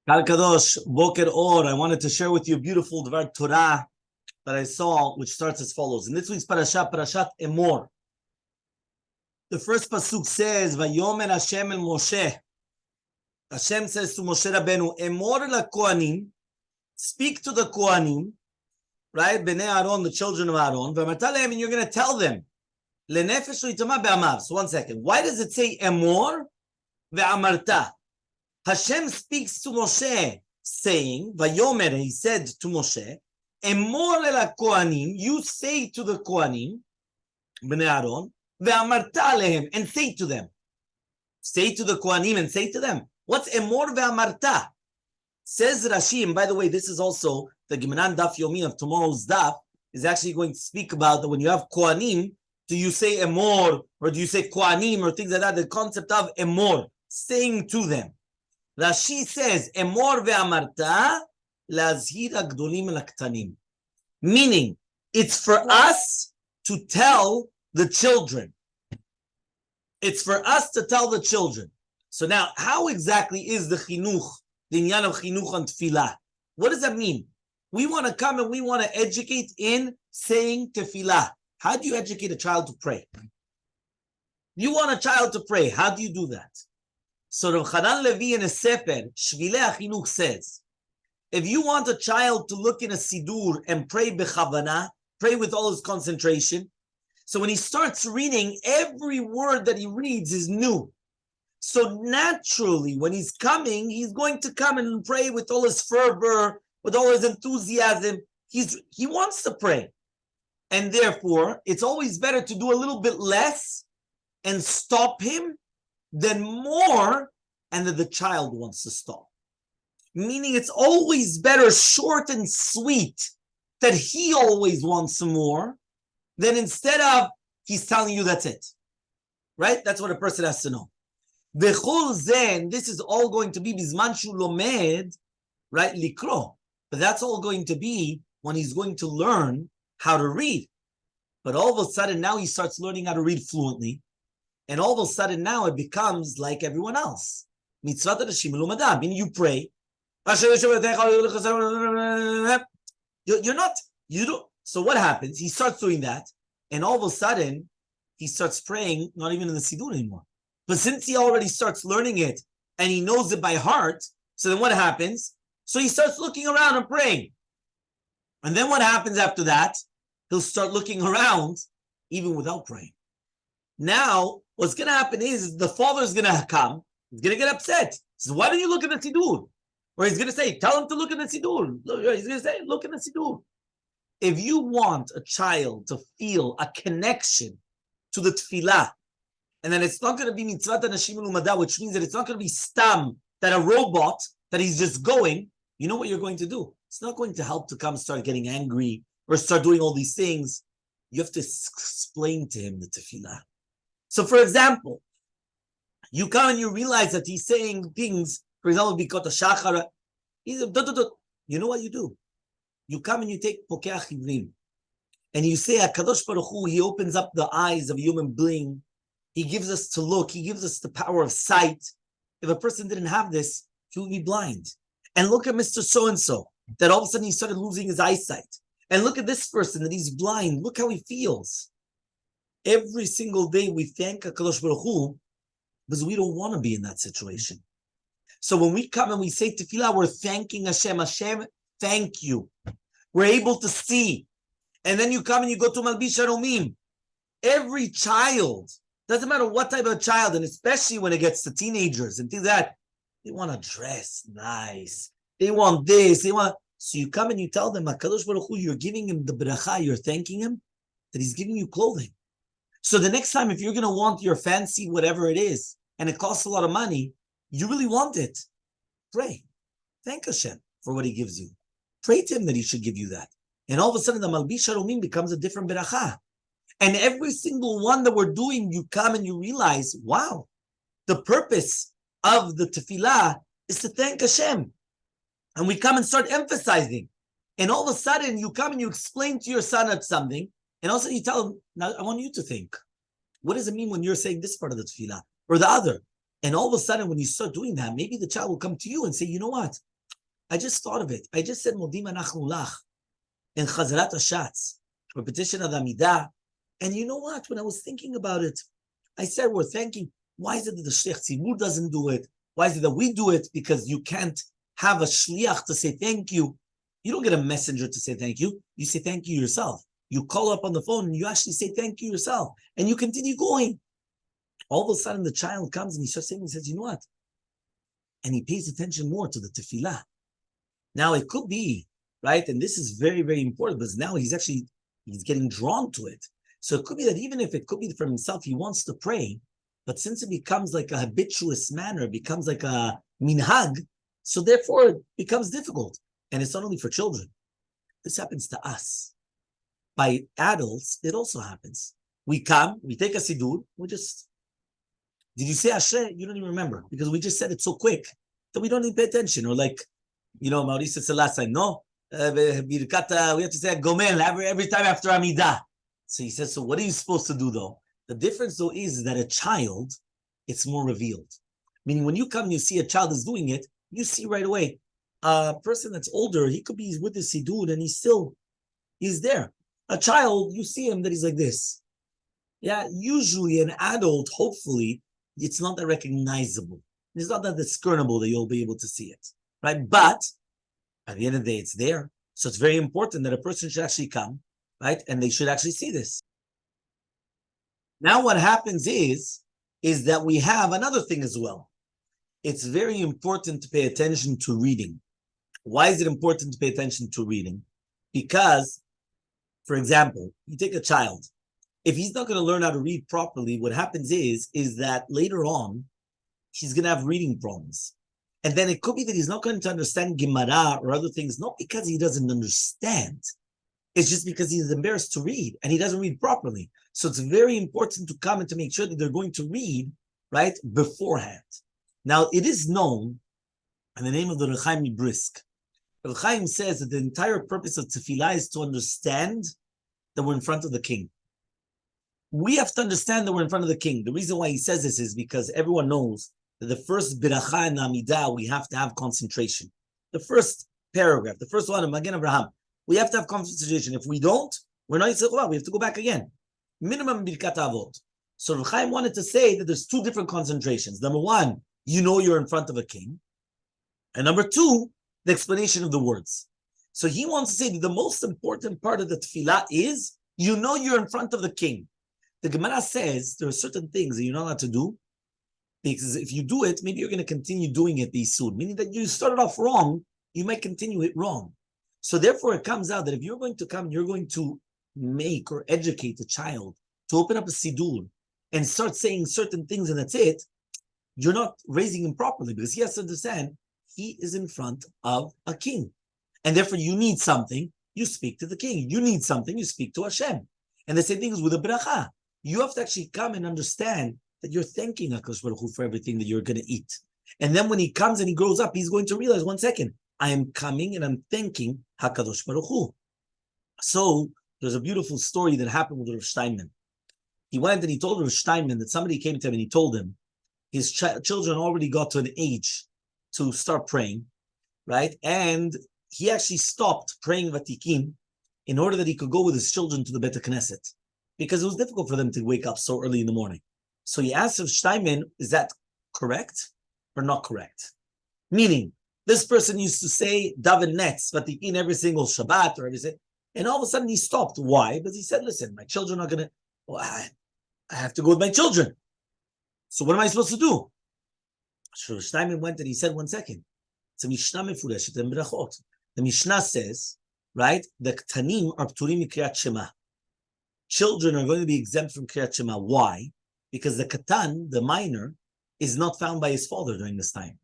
Kal Kadosh, Boker Or. I wanted to share with you a beautiful Dvar Torah that I saw, which starts as follows. In this week's Parashat Emor, the first pasuk says, "Vayomer Hashem el Moshe." Hashem says to Moshe Rabbeinu, "Emor la Kohanim, speak to the Kohanim, right? Bnei Aaron, the children of Aaron. V'amarta lehem, and you're going to tell them, lenefesh u'itama be'amav." So 1 second. Why does it say Emor ve'amarta? Hashem speaks to Moshe, saying, "Vayomer," he said to Moshe, "Emor el Kohanim, you say to the Kohanim, Bnei Aaron, ve'amarta lehem, and say to them." Say to the Kohanim and say to them. What's Emor ve'amarta? Says Rashi, and by the way, this is also the Gimran Daf Yomi of tomorrow's Daf, is actually going to speak about that when you have Kohanim, do you say Emor, or do you say Kohanim, or things like that, the concept of Emor, saying to them. Rashi says, Emor ve'amarta lazhir hagdolim el haktanim. Meaning, it's for us to tell the children. It's for us to tell the children. So now, how exactly is the chinuch, the inyan of chinuch and tefillah? What does that mean? We want to come and we want to educate in saying tefillah. How do you educate a child to pray? You want a child to pray. How do you do that? So Rav Chanan Levi in a Sefer, Shvilei HaChinuch says, if you want a child to look in a Sidur and pray b'chavana, pray with all his concentration, so when he starts reading, every word that he reads is new. So naturally, when he's coming, he's going to come and pray with all his fervor, with all his enthusiasm. He wants to pray. And therefore, it's always better to do a little bit less and stop him than more, and that the child wants to stop. Meaning it's always better short and sweet that he always wants some more than instead of he's telling you that's it. Right? That's what a person has to know. V'chol zen, this is all going to be bizman shu lomed, right? Likro. But that's all going to be when he's going to learn how to read. But all of a sudden now he starts learning how to read fluently. And all of a sudden now it becomes like everyone else. Mitzvah Hashem Praying, meaning you pray. You don't. So what happens? He starts doing that, and all of a sudden he starts praying, not even in the Siddur anymore. But since he already starts learning it and he knows it by heart, so then what happens? So he starts looking around and praying. And then what happens after that? He'll start looking around even without praying. Now, what's going to happen is the father's going to come. He's going to get upset. He says, "Why don't you look at the Siddur?" Or he's going to say, "Tell him to look at the Siddur." He's going to say, "Look at the Siddur." If you want a child to feel a connection to the tefillah, and then it's not going to be mitzvah anashim ulumada, which means that it's not going to be stam, that a robot, that he's just going, you know what you're going to do? It's not going to help to come start getting angry or start doing all these things. You have to explain to him the tefillah. So, for example, you come and you realize that he's saying things, for example, because the shachar, you know what you do? You come and you take pokeach ivrim, and you say, HaKadosh Baruch Hu, he opens up the eyes of a human being. He gives us to look. He gives us the power of sight. If a person didn't have this, he would be blind. And look at Mr. So-and-so, that all of a sudden he started losing his eyesight. And look at this person, that he's blind. Look how he feels. Every single day we thank HaKadosh Baruch Hu because we don't want to be in that situation. So when we come and we say tefillah, we're thanking Hashem. Hashem, thank you. We're able to see. And then you come and you go to Malbish Haromim. Every child, doesn't matter what type of child, and especially when it gets to teenagers and things like that, they want to dress nice. They want this. So you come and you tell them, HaKadosh Baruch Hu, you're giving him the bracha, you're thanking him, that he's giving you clothing. So the next time, if you're going to want your fancy whatever it is, and it costs a lot of money, you really want it, pray. Thank Hashem for what he gives you. Pray to him that he should give you that. And all of a sudden, the Malbish Haromim becomes a different beracha. And every single one that we're doing, you come and you realize, wow, the purpose of the tefillah is to thank Hashem. And we come and start emphasizing. And all of a sudden, you come and you explain to your son something, and also you tell him, now I want you to think, what does it mean when you're saying this part of the tefillah or the other? And all of a sudden, when you start doing that, maybe the child will come to you and say, you know what? I just thought of it. I just said Modim Anachnu Lach in Chazarat Hashatz, repetition of the Amidah. And you know what? When I was thinking about it, I said we're thanking. Why is it that the Shliach Tzibur doesn't do it? Why is it that we do it? Because you can't have a Shliach to say thank you. You don't get a messenger to say thank you. You say thank you yourself. You call up on the phone and you actually say thank you yourself. And you continue going. All of a sudden, the child comes and he starts saying, he says, you know what? And he pays attention more to the tefillah. Now, it could be, right? And this is very, very important because now he's getting drawn to it. So it could be that even if it could be from himself, he wants to pray, but since it becomes like a habituous manner, it becomes like a minhag, so therefore it becomes difficult. And it's not only for children. This happens to us. By adults, it also happens. We come, we take a siddur, did you say Asher? You don't even remember because we just said it so quick that we don't even pay attention. Or like, Maurice said last time, no, we have to say Gomel every time after Amidah. So he says, so what are you supposed to do though? The difference though is that a child, it's more revealed. Meaning when you come and you see a child is doing it, you see right away. A person that's older, he could be with the siddur and he's there. A child, you see him that he's like this. Yeah, usually an adult, hopefully, it's not that recognizable. It's not that discernible that you'll be able to see it, right? But at the end of the day, it's there. So it's very important that a person should actually come, right? And they should actually see this. Now what happens is that we have another thing as well. It's very important to pay attention to reading. Why is it important to pay attention to reading? Because, for example, you take a child. If he's not going to learn how to read properly, what happens is that later on, he's going to have reading problems. And then it could be that he's not going to understand Gemara or other things, not because he doesn't understand. It's just because he's embarrassed to read and he doesn't read properly. So it's very important to come and to make sure that they're going to read, right, beforehand. Now, it is known in the name of the Rechaim Brisk. Rechaim says that the entire purpose of tefillah is to understand that we're in front of the king. We have to understand that we're in front of the king. The reason why he says this is because everyone knows that the first biracha in Amidah, we have to have concentration. The first paragraph, the first one, Magen Avraham, we have to have concentration. If we don't, we're not Yitzchak, we have to go back again. Minimum Birkat Avot. So Reb Chaim wanted to say that there's two different concentrations. Number one, you know you're in front of a king. And number two, the explanation of the words. So he wants to say that the most important part of the tefillah is, you know you're in front of the king. The Gemara says there are certain things that you're not allowed to do, because if you do it, maybe you're going to continue doing it soon. Meaning that you started off wrong, you might continue it wrong. So therefore, it comes out that if you're going to come, you're going to make or educate a child to open up a siddur and start saying certain things and that's it, you're not raising him properly because he has to understand he is in front of a king. And therefore, you need something, you speak to the king. You need something, you speak to Hashem. And the same thing is with a bracha. You have to actually come and understand that you're thanking HaKadosh Baruch Hu for everything that you're going to eat. And then when he comes and he grows up, he's going to realize, 1 second, I am coming and I'm thanking HaKadosh Baruch Hu. So there's a beautiful story that happened with Rav Steinman. He went and he told Rav Steinman that somebody came to him and he told him his children already got to an age to start praying, right? And he actually stopped praying Vatikim in order that he could go with his children to the Beit Knesset, because it was difficult for them to wake up so early in the morning. So he asked Rav Steinman, is that correct or not correct? Meaning, this person used to say Daven Netz, Vatikin every single Shabbat or everything, and all of a sudden he stopped. Why? Because he said, listen, my children are going to, I have to go with my children. So what am I supposed to do? So Steinman went and he said, 1 second. It's a Mishnah Mefureshet in Berachot. The Mishnah says, right, the Ktanim are Pturim Mikriyat Shema. Children are going to be exempt from Kriyat Shema. Why? Because the Katan, the minor, is not found by his father during this time.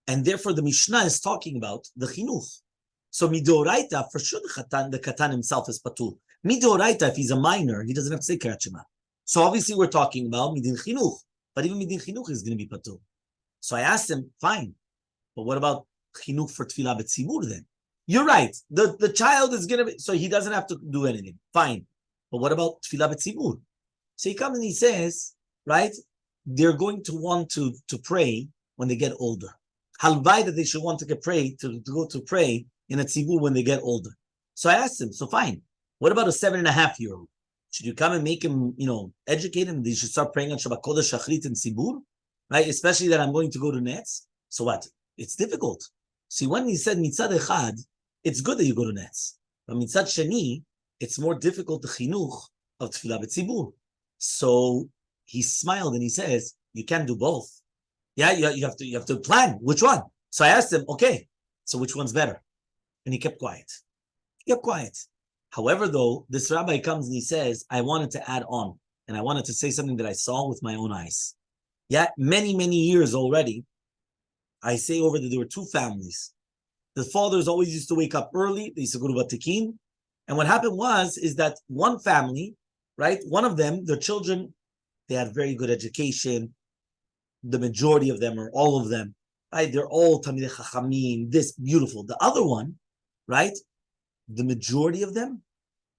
And therefore the Mishnah is talking about the Chinuch. So Midoraita, for sure the Katan himself is Patur. Midoraita, if he's a minor, he doesn't have to say Kriyat Shema. So obviously we're talking about Midin Chinuch. But even Midin Chinuch is going to be Patur. So I asked him, fine, but what about Chinuch for Tfilah B'tzibur then? You're right. The child is going to be, so he doesn't have to do anything. Fine. But what about Tfilah B'tzibur? So he comes and he says, right, they're going to want to pray when they get older. Halvai that they should want to go to pray in a tzibur when they get older. So I asked him, so fine, what about a 7.5-year-old? Should you come and make him, educate him? They should start praying on Shabbat Kodesh, Shachrit, and tzibur, right? Especially that I'm going to go to Nets. So what? It's difficult. See, when he said mitzad echad, it's good that you go to Nets. But mitzad sheni, it's more difficult the chinuch of tefillah b'tzibur. So he smiled and he says, you can't do both. Yeah, you have to plan which one. So I asked him, okay, so which one's better? And he kept quiet. However, though, this rabbi comes and he says, I wanted to add on, and I wanted to say something that I saw with my own eyes. Yeah, many years already, I say over that there were two families. The fathers always used to wake up early. They used to go to Batikin. And what happened is that one family, right, one of them, their children, they had very good education. The majority of them, or all of them, right, they're all Talmidei Chachamim, this beautiful. The other one, right, the majority of them,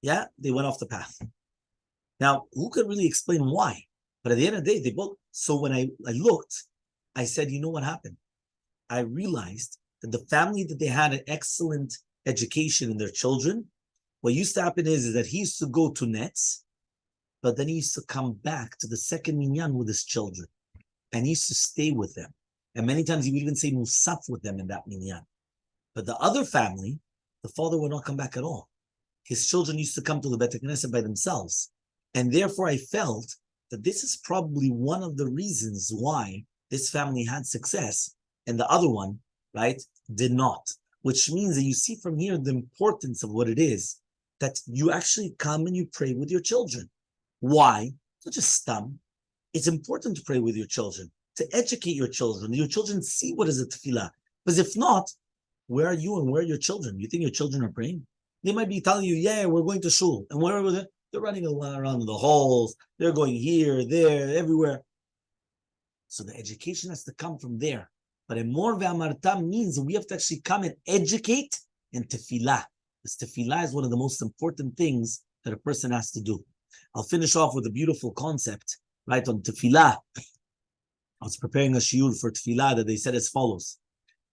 yeah, they went off the path. Now, who could really explain why? But at the end of the day, they both. So when I looked, I said, you know what happened? I realized that the family that they had an excellent education in their children, what used to happen is that he used to go to Nets, but then he used to come back to the second minyan with his children. And he used to stay with them. And many times he would even say musaf with them in that minyan. But the other family, the father would not come back at all. His children used to come to the Bet Knesset by themselves. And therefore I felt that this is probably one of the reasons why this family had success and the other one, right, did not. Which means that you see from here the importance of what it is that you actually come and you pray with your children. Why? It's not just stam. It's important to pray with your children, to educate your children. Your children see what is a tefillah. Because if not, where are you and where are your children? You think your children are praying? They might be telling you, yeah, we're going to shul. And where are they? They're running around in the halls. They're going here, there, everywhere. So the education has to come from there. But Emor ve'amarta means we have to actually come and educate in tefillah. Because tefillah is one of the most important things that a person has to do. I'll finish off with a beautiful concept, right, on tefillah. I was preparing a shiur for tefillah that they said as follows.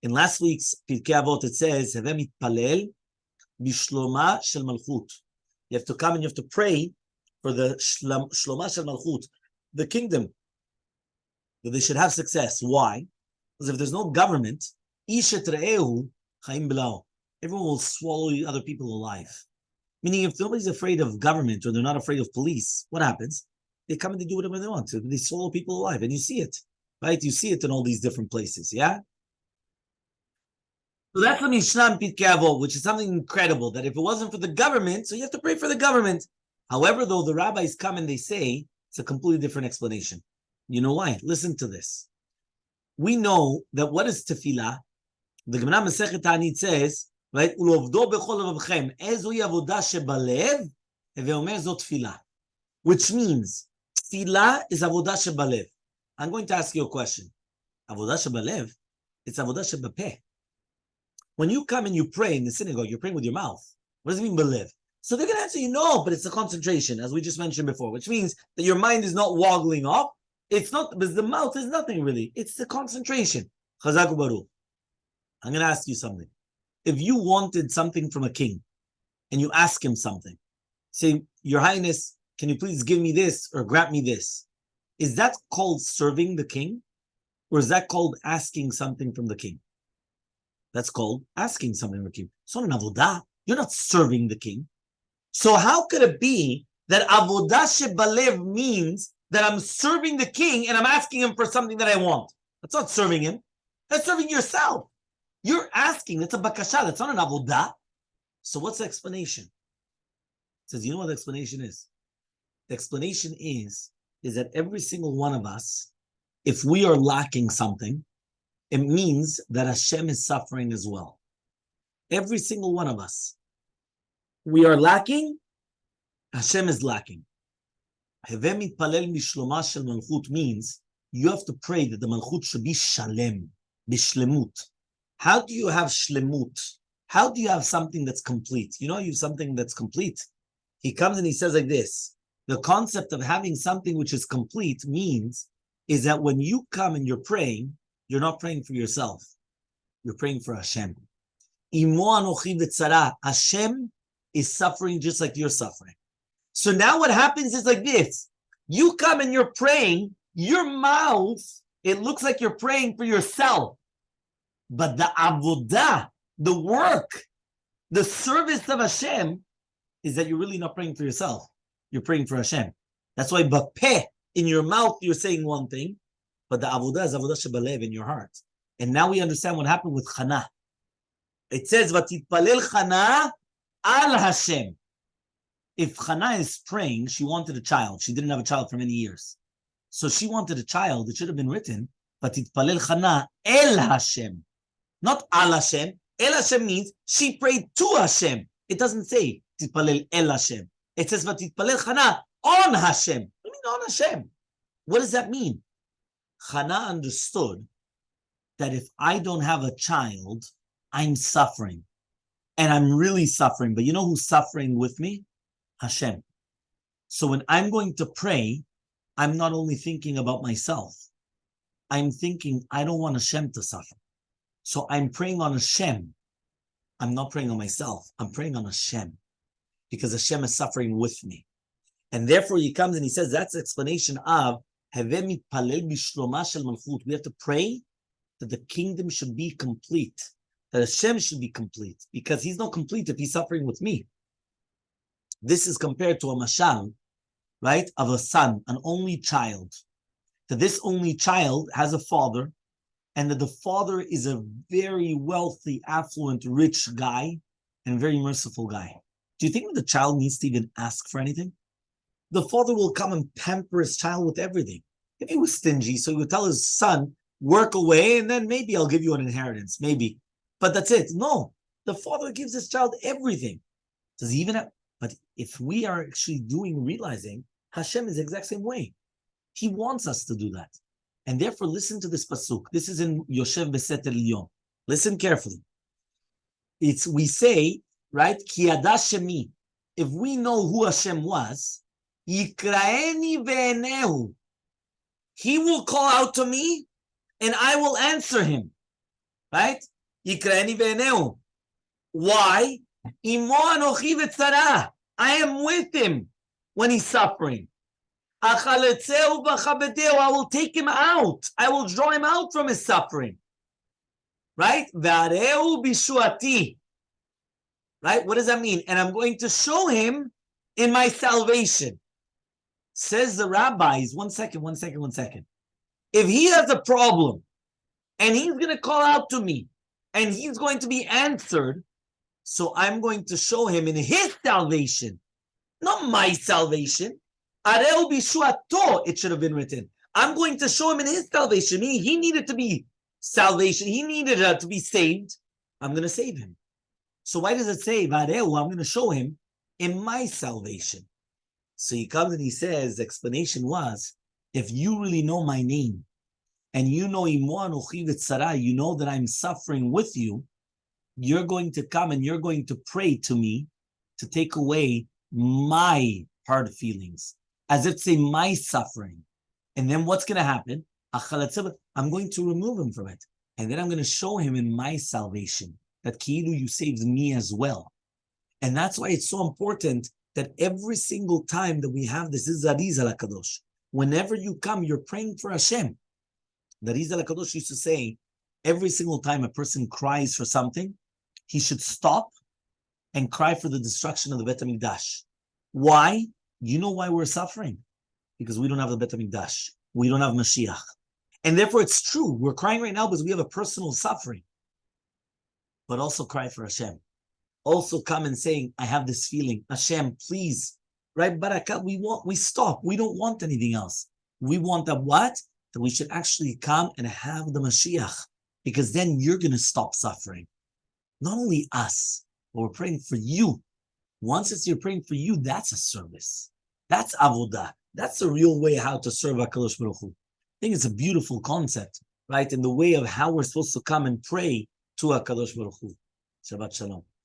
In last week's Pirkei Avot, it says, Heve mitpalel bishloma shel malchut. You have to come and you have to pray for the shloma shel malchut, the kingdom, that they should have success. Why? Because if there's no government, ishet re'ehu chaim b'lao. Everyone will swallow other people alive. Meaning, if nobody's afraid of government or they're not afraid of police, what happens? They come and they do whatever they want. They swallow people alive, and you see it, right? You see it in all these different places, yeah? So that's the Mishnah in Pirkei Avot, which is something incredible, that if it wasn't for the government, so you have to pray for the government. However, though, the rabbis come and they say, it's a completely different explanation. You know why? Listen to this. We know that what is tefillah? The Gemara Masechet Ta'anit says, right? Ulovdo bechol levavchem, ezoi avodah shebalev, ve'omer zot tefillah. Which means, tefillah is avodah shebalev. I'm going to ask you a question. Avodah shebalev, it's avodah shebapeh. When you come and you pray in the synagogue, you're praying with your mouth. What does it mean, believe? So they're going to answer you, no, but it's a concentration, as we just mentioned before, which means that your mind is not waggling off. It's not, because the mouth is nothing really. It's the concentration. Chazak u'baruch. I'm going to ask you something. If you wanted something from a king, and you ask him something, say, Your Highness, can you please give me this or grant me this? Is that called serving the king? Or is that called asking something from the king? That's called asking something from the king. It's not an avodah. You're not serving the king. So how could it be that avodah shebalev means that I'm serving the king and I'm asking him for something that I want? That's not serving him. That's serving yourself. You're asking. That's a bakasha. That's not an avodah. So what's the explanation? It says, you know what the explanation is? The explanation is that every single one of us, if we are lacking something, it means that Hashem is suffering as well. Every single one of us. We are lacking, Hashem is lacking. Heve mitpalel mishloma shel malchut means you have to pray that the malchut should be shalem, bishlemut. How do you have shlemut? How do you have something that's complete? You know, you have something that's complete. He comes and he says like this. The concept of having something which is complete means is that when you come and you're praying, you're not praying for yourself. You're praying for Hashem. Imo anochi v'tzara. Hashem is suffering just like you're suffering. So now what happens is like this. You come and you're praying, your mouth, it looks like you're praying for yourself. But the avodah, the work, the service of Hashem is that you're really not praying for yourself. You're praying for Hashem. That's why bapeh, in your mouth, you're saying one thing, but the avodah is avodah shebalev, in your heart. And now we understand what happened with Chana. It says, "Vatitpalel Chana al Hashem." If Chana is praying, she wanted a child. She didn't have a child for many years. So she wanted a child. It should have been written, "Vatitpalel Chana el Hashem." Not al Hashem. El Hashem means she prayed to Hashem. It doesn't say Titpalel el Hashem. It says Vatitpalel Chana on Hashem. What do you mean on Hashem? What does that mean? Chana understood that if I don't have a child, I'm suffering. And I'm really suffering. But you know who's suffering with me? Hashem. So when I'm going to pray, I'm not only thinking about myself. I'm thinking, I don't want Hashem to suffer. So I'm praying on Hashem. I'm not praying on myself. I'm praying on Hashem. Because Hashem is suffering with me. And therefore he comes and he says, that's the explanation of we have to pray that the kingdom should be complete. That Hashem should be complete. Because he's not complete if he's suffering with me. This is compared to a mashal, right, of a son, an only child. That this only child has a father, and that the father is a very wealthy, affluent, rich guy, and very merciful guy. Do you think that the child needs to even ask for anything? The father will come and pamper his child with everything. If he was stingy, so he would tell his son, work away, and then maybe I'll give you an inheritance, maybe. But that's it. No, the father gives his child everything. Does he even have? But if we are actually realizing, Hashem is the exact same way. He wants us to do that. And therefore, listen to this pasuk. This is in Yoshev Beset Elyon. Listen carefully. We say, right, Ki yada Shemi. If we know who Hashem was, Yikraeni ve'enehu. He will call out to me, and I will answer him. Right? Yikraeni ve'enehu. Why? Imo anochi v'tzara. I am with him when he's suffering. I will take him out. I will draw him out from his suffering. Right? Right? What does that mean? And I'm going to show him in my salvation. Says the rabbis, one second. If he has a problem and he's going to call out to me and he's going to be answered, so I'm going to show him in his salvation, not my salvation. It should have been written. I'm going to show him in his salvation. He needed to be salvation. He needed to be saved. I'm going to save him. So why does it say, I'm going to show him in my salvation? So he comes and he says, the explanation was, if you really know my name, and you know you know that I'm suffering with you, you're going to come and you're going to pray to me to take away my hard feelings, as if to say my suffering. And then what's going to happen? I'm going to remove him from it. And then I'm going to show him in my salvation that Ki'ilu, you saved me as well. And that's why it's so important that every single time that we have this is Zariz al HaKadosh. Whenever you come, you're praying for Hashem. The Zariz al HaKadosh used to say, every single time a person cries for something, he should stop and cry for the destruction of the Bet HaMikdash. Why? You know why we're suffering? Because we don't have the Bet HaMikdash. We don't have Mashiach. And therefore it's true. We're crying right now because we have a personal suffering. But also cry for Hashem. Also come and saying, I have this feeling. Hashem, please. Right? Barakat, we stop. We don't want anything else. We want that what? That we should actually come and have the Mashiach. Because then you're going to stop suffering. Not only us, but we're praying for you. Once you're praying for you, that's a service. That's avodah. That's the real way how to serve HaKadosh Baruch Hu. I think it's a beautiful concept, right? In the way of how we're supposed to come and pray to HaKadosh Baruch Hu. Shabbat Shalom.